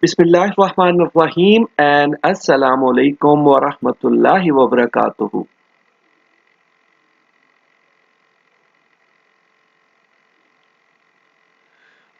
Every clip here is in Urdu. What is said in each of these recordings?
Bismillahirrahmanirrahim and Assalamu alaikum wa rahmatullahi wa barakatuhu.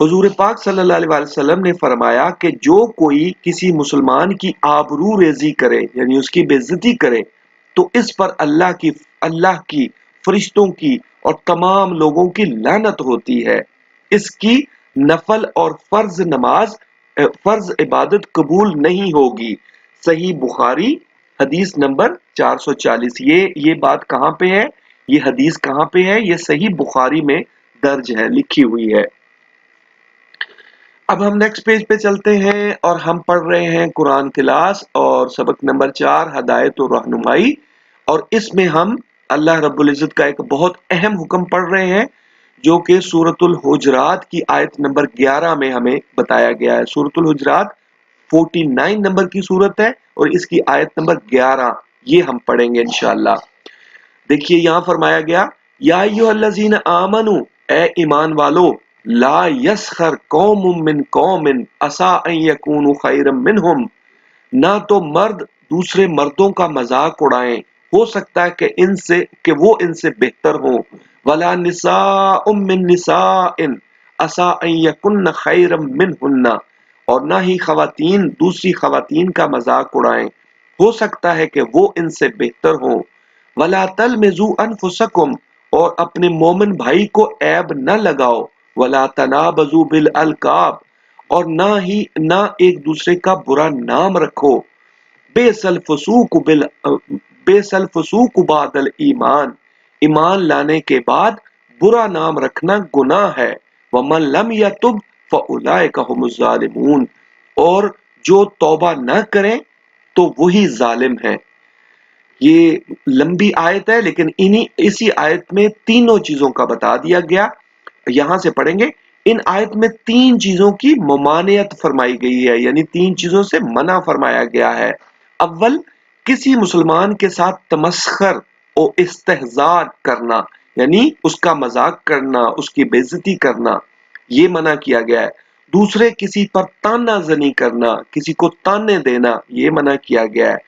حضور پاک صلی اللہ علیہ وسلم نے فرمایا کہ جو کوئی کسی مسلمان کی آبرو ریزی کرے یعنی اس کی بے عزتی کرے تو اس پر اللہ کی فرشتوں کی اور تمام لوگوں کی لعنت ہوتی ہے، اس کی نفل اور فرض عبادت قبول نہیں ہوگی۔ صحیح بخاری حدیث نمبر 440۔ یہ بات کہاں پہ ہے، یہ حدیث کہاں پہ ہے؟ یہ صحیح بخاری میں درج ہے، لکھی ہوئی ہے۔ اب ہم نیکسٹ پیج پہ چلتے ہیں اور ہم پڑھ رہے ہیں قرآن کلاس اور سبق نمبر 4 ہدایت و رہنمائی، اور اس میں ہم اللہ رب العزت کا ایک بہت اہم حکم پڑھ رہے ہیں جو کہ سورۃ الحجرات کی آیت نمبر 11 میں ہمیں بتایا گیا ہے۔ سورۃ الحجرات 49 نمبر کی سورت ہے اور اس کی آیت نمبر 11 یہ ہم پڑھیں گے انشاءاللہ۔ دیکھیے یہاں فرمایا گیا، یا ایھا الذین آمنو، اے ایمان والو، لا یسخر قوم من قوم عسیٰ ان یکونوا خیرا منہم، نہ تو مرد دوسرے مردوں کا مذاق اڑائیں، ہو سکتا ہے کہ وہ ان سے بہتر ہوں، ولا نساء من نساء عسیٰ ان یکن خیرا منہن، اور نہ ہی خواتین دوسری خواتین کا مذاق اڑائیں، ہو سکتا ہے کہ وہ ان سے بہتر ہوں۔ وَلَا تَلْمِزُوا أَنفُسَكُمْ، اور اپنے مومن بھائی کو عیب نہ لگاؤ۔ وَلَا تَنَابَزُوا بِالْأَلْقَابِ، اور نہ ایک دوسرے کا برا نام رکھو۔ بئس الفسوق بعد الایمان، ایمان لانے کے بعد برا نام رکھنا گناہ ہے۔ وَمَن لَّمْ يَتُبْ فَأُولَٰئِكَ هُمُ الظَّالِمُونَ، اور جو توبہ نہ کریں تو وہی ظالم ہیں۔ یہ لمبی آیت ہے لیکن اسی آیت میں تینوں چیزوں کا بتا دیا گیا۔ یہاں سے پڑھیں گے، ان آیت میں 3 چیزوں کی ممانعت فرمائی گئی ہے، یعنی 3 چیزوں سے منع فرمایا گیا ہے۔ اول، کسی مسلمان کے ساتھ تمسخر اور استہزاء کرنا، یعنی اس کا مذاق کرنا، اس کی بے عزتی کرنا، یہ منع کیا گیا ہے۔ دوسرے، کسی پر تانا زنی کرنا، کسی کو تانے دینا، یہ منع کیا گیا ہے۔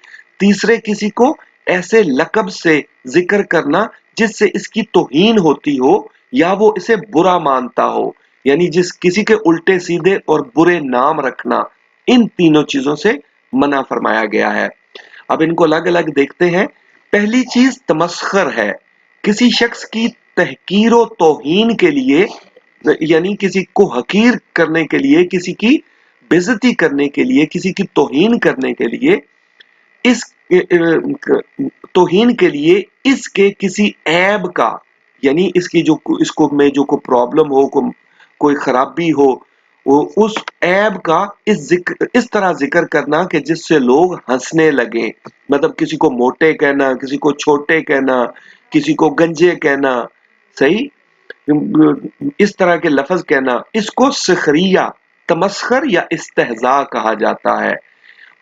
تیسرے، کسی کو ایسے لقب سے ذکر کرنا جس سے اس کی توہین ہوتی ہو یا وہ اسے برا مانتا ہو، یعنی کسی کے الٹے سیدھے اور برے نام رکھنا، ان تینوں چیزوں سے منع فرمایا گیا ہے۔ اب ان کو الگ الگ دیکھتے ہیں۔ پہلی چیز تمسخر ہے، کسی شخص کی تحقیر و توہین کے لیے، یعنی کسی کو حقیر کرنے کے لیے، کسی کی بے عزتی کرنے کے لیے، کسی کی توہین کرنے کے لیے، اس توہین کے لیے اس کے کسی عیب کا، یعنی اس کو میں جو کوئی پرابلم ہو، کوئی خرابی ہو، اس عیب کا اس طرح ذکر کرنا کہ جس سے لوگ ہنسنے لگیں، مطلب کسی کو موٹے کہنا، کسی کو چھوٹے کہنا، کسی کو گنجے کہنا، صحیح، اس طرح کے لفظ کہنا، اس کو سخریہ، تمسخر یا استہزاء کہا جاتا ہے۔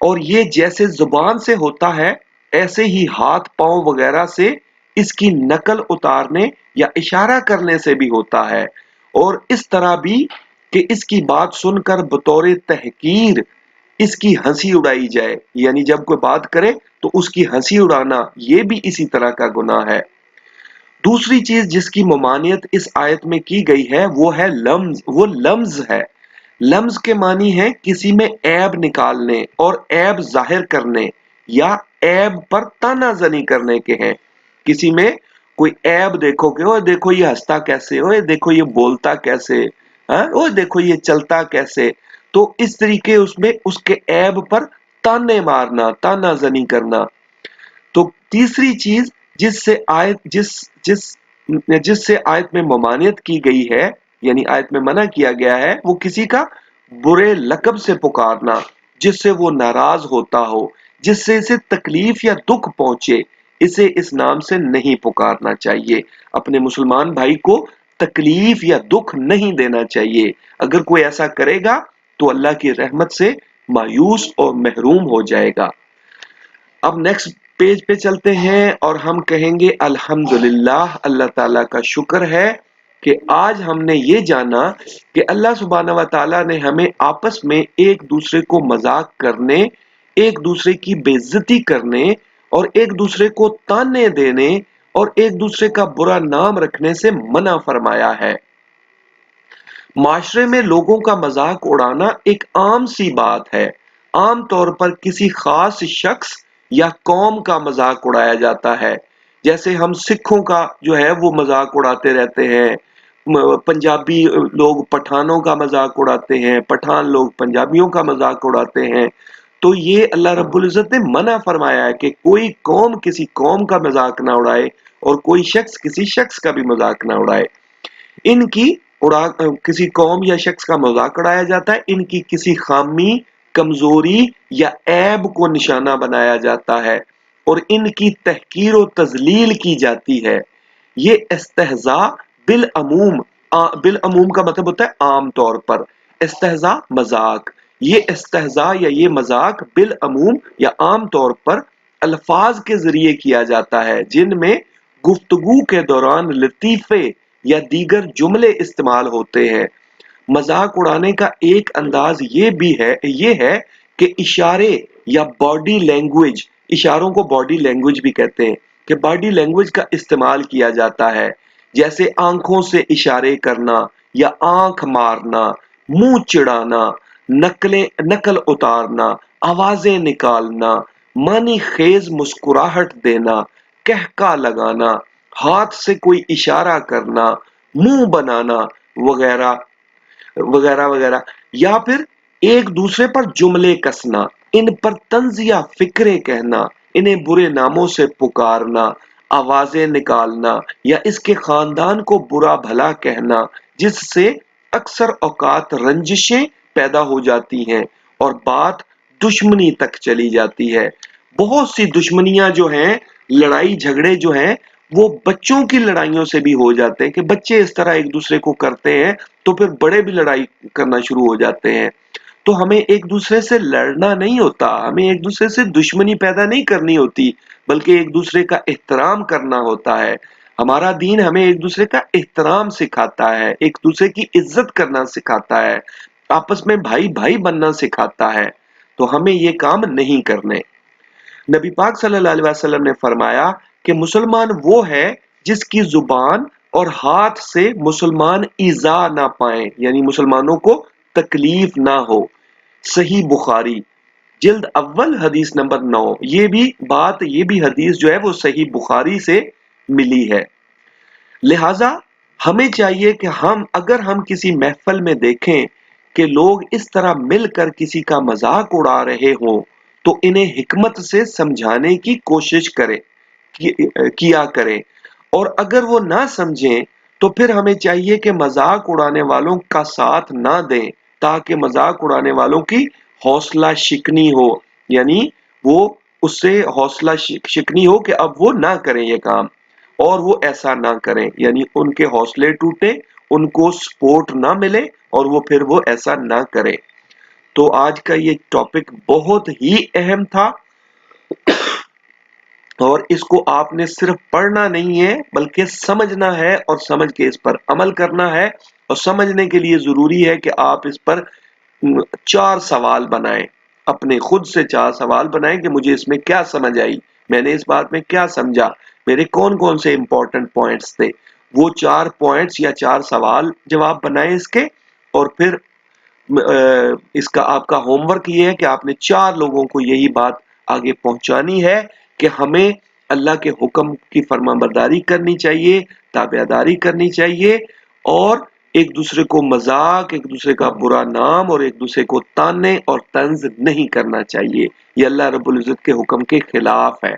اور یہ جیسے زبان سے ہوتا ہے ایسے ہی ہاتھ پاؤں وغیرہ سے اس کی نقل اتارنے یا اشارہ کرنے سے بھی ہوتا ہے، اور اس طرح بھی کہ اس کی بات سن کر بطور تحقیر اس کی ہنسی اڑائی جائے، یعنی جب کوئی بات کرے تو اس کی ہنسی اڑانا، یہ بھی اسی طرح کا گناہ ہے۔ دوسری چیز جس کی ممانعت اس آیت میں کی گئی ہے وہ ہے لمز، وہ لمز ہے۔ لمز کے معنی ہے کسی میں عیب نکالنے اور عیب ظاہر کرنے یا عیب پر تانا زنی کرنے کے ہیں۔ کسی میں کوئی عیب دیکھو کہ اوہ دیکھو یہ ہنستا کیسے، اوہ دیکھو یہ بولتا کیسے، اوہ دیکھو یہ چلتا کیسے، تو اس طریقے اس میں اس کے عیب پر تانے مارنا، تانا زنی کرنا۔ تو تیسری چیز جس سے آیت میں ممانعت کی گئی ہے، یعنی آیت میں منع کیا گیا ہے، وہ کسی کا برے لقب سے پکارنا جس سے وہ ناراض ہوتا ہو، جس سے اسے تکلیف یا دکھ پہنچے، اسے اس نام سے نہیں پکارنا چاہیے۔ اپنے مسلمان بھائی کو تکلیف یا دکھ نہیں دینا چاہیے۔ اگر کوئی ایسا کرے گا تو اللہ کی رحمت سے مایوس اور محروم ہو جائے گا۔ اب نیکسٹ پیج پہ چلتے ہیں اور ہم کہیں گے الحمدللہ، اللہ تعالیٰ کا شکر ہے کہ آج ہم نے یہ جانا کہ اللہ سبحانہ و تعالیٰ نے ہمیں آپس میں ایک دوسرے کو مذاق کرنے، ایک دوسرے کی بے عزتی کرنے اور ایک دوسرے کو تانے دینے اور ایک دوسرے کا برا نام رکھنے سے منع فرمایا ہے۔ معاشرے میں لوگوں کا مذاق اڑانا ایک عام سی بات ہے۔ عام طور پر کسی خاص شخص یا قوم کا مذاق اڑایا جاتا ہے، جیسے ہم سکھوں کا جو ہے وہ مذاق اڑاتے رہتے ہیں، پنجابی لوگ پٹھانوں کا مذاق اڑاتے ہیں، پٹھان لوگ پنجابیوں کا مذاق اڑاتے ہیں۔ تو یہ اللہ رب العزت نے منع فرمایا ہے کہ کوئی قوم کسی قوم کا مذاق نہ اڑائے اور کوئی شخص کسی شخص کا بھی مذاق نہ اڑائے۔ ان کی کسی قوم یا شخص کا مذاق اڑایا جاتا ہے، ان کی کسی خامی، کمزوری یا عیب کو نشانہ بنایا جاتا ہے اور ان کی تحقیر و تذلیل کی جاتی ہے۔ یہ استہزاء بالعموم، بالعموم کا مطلب ہوتا ہے عام طور پر، استہزاء مذاق، یہ استہزاء یا یہ مذاق بالعموم یا عام طور پر الفاظ کے ذریعے کیا جاتا ہے جن میں گفتگو کے دوران لطیفے یا دیگر جملے استعمال ہوتے ہیں۔ مذاق اڑانے کا ایک انداز یہ ہے کہ اشارے یا باڈی لینگویج، اشاروں کو باڈی لینگویج بھی کہتے ہیں، کہ باڈی لینگویج کا استعمال کیا جاتا ہے، جیسے آنکھوں سے اشارے کرنا یا آنکھ مارنا، منہ چڑھانا، نقل اتارنا، آوازیں نکالنا، معنی خیز مسکراہٹ دینا، کہکا لگانا، ہاتھ سے کوئی اشارہ کرنا، منہ بنانا وغیرہ وغیرہ وغیرہ، یا پھر ایک دوسرے پر جملے کسنا، ان پر طنز یا فکرے کہنا، انہیں برے ناموں سے پکارنا، آوازیں نکالنا یا اس کے خاندان کو برا بھلا کہنا، جس سے اکثر اوقات رنجشیں پیدا ہو جاتی ہیں اور بات دشمنی تک چلی جاتی ہے۔ بہت سی دشمنیاں جو ہیں، لڑائی جھگڑے جو ہیں، وہ بچوں کی لڑائیوں سے بھی ہو جاتے ہیں کہ بچے اس طرح ایک دوسرے کو کرتے ہیں تو پھر بڑے بھی لڑائی کرنا شروع ہو جاتے ہیں۔ تو ہمیں ایک دوسرے سے لڑنا نہیں ہوتا، ہمیں ایک دوسرے سے دشمنی پیدا نہیں کرنی ہوتی، بلکہ ایک دوسرے کا احترام کرنا ہوتا ہے۔ ہمارا دین ہمیں ایک دوسرے کا احترام سکھاتا ہے، ایک دوسرے کی عزت کرنا سکھاتا ہے، آپس میں بھائی بھائی بننا سکھاتا ہے۔ تو ہمیں یہ کام نہیں کرنے۔ نبی پاک صلی اللہ علیہ وسلم نے فرمایا کہ مسلمان وہ ہے جس کی زبان اور ہاتھ سے مسلمان ایذا نہ پائیں، یعنی مسلمانوں کو تکلیف نہ ہو۔ صحیح بخاری جلد اول حدیث نمبر 9۔ یہ بھی حدیث جو ہے وہ صحیح بخاری سے ملی ہے۔ لہٰذا ہمیں چاہیے کہ اگر ہم کسی محفل میں دیکھیں کہ لوگ اس طرح مل کر کسی کا مذاق اڑا رہے ہوں تو انہیں حکمت سے سمجھانے کی کوشش کیا کریں، اور اگر وہ نہ سمجھیں تو پھر ہمیں چاہیے کہ مذاق اڑانے والوں کا ساتھ نہ دیں، تاکہ مذاق اڑانے والوں کی حوصلہ شکنی ہو، یعنی وہ اس سے حوصلہ شکنی ہو کہ اب وہ نہ کریں یہ کام، اور وہ ایسا نہ کریں، یعنی ان کے حوصلے ٹوٹے، ان کو سپورٹ نہ ملے اور پھر وہ ایسا نہ کریں۔ تو آج کا یہ ٹاپک بہت ہی اہم تھا، اور اس کو آپ نے صرف پڑھنا نہیں ہے بلکہ سمجھنا ہے، اور سمجھ کے اس پر عمل کرنا ہے۔ اور سمجھنے کے لیے ضروری ہے کہ آپ اس پر 4 سوال بنائیں، اپنے خود سے 4 سوال بنائیں کہ مجھے اس میں کیا سمجھ آئی، میں نے اس بات میں کیا سمجھا، میرے کون کون سے امپورٹنٹ پوائنٹس تھے۔ وہ 4 پوائنٹس یا 4 سوال جواب بنائیں اس کے، اور پھر اس کا آپ کا ہوم ورک یہ ہے کہ آپ نے 4 لوگوں کو یہی بات آگے پہنچانی ہے کہ ہمیں اللہ کے حکم کی فرما برداری کرنی چاہیے، تابعداری کرنی چاہیے، اور ایک دوسرے کو مذاق، ایک دوسرے کا برا نام اور ایک دوسرے کو تانے اور طنز نہیں کرنا چاہیے۔ یہ اللہ رب العزت کے حکم کے خلاف ہے،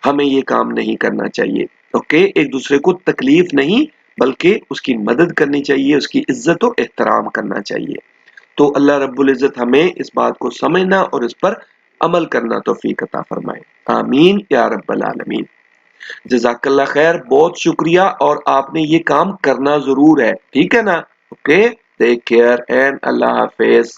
ہمیں یہ کام نہیں کرنا چاہیے۔ اوکے، ایک دوسرے کو تکلیف نہیں بلکہ اس کی مدد کرنی چاہیے، اس کی عزت و احترام کرنا چاہیے۔ تو اللہ رب العزت ہمیں اس بات کو سمجھنا اور اس پر عمل کرنا توفیق عطا فرمائے، آمین یا رب العالمین۔ جزاک اللہ خیر، بہت شکریہ، اور آپ نے یہ کام کرنا ضرور ہے، ٹھیک ہے نا؟ اوکے، ٹیک کیئر اینڈ اللہ حافظ۔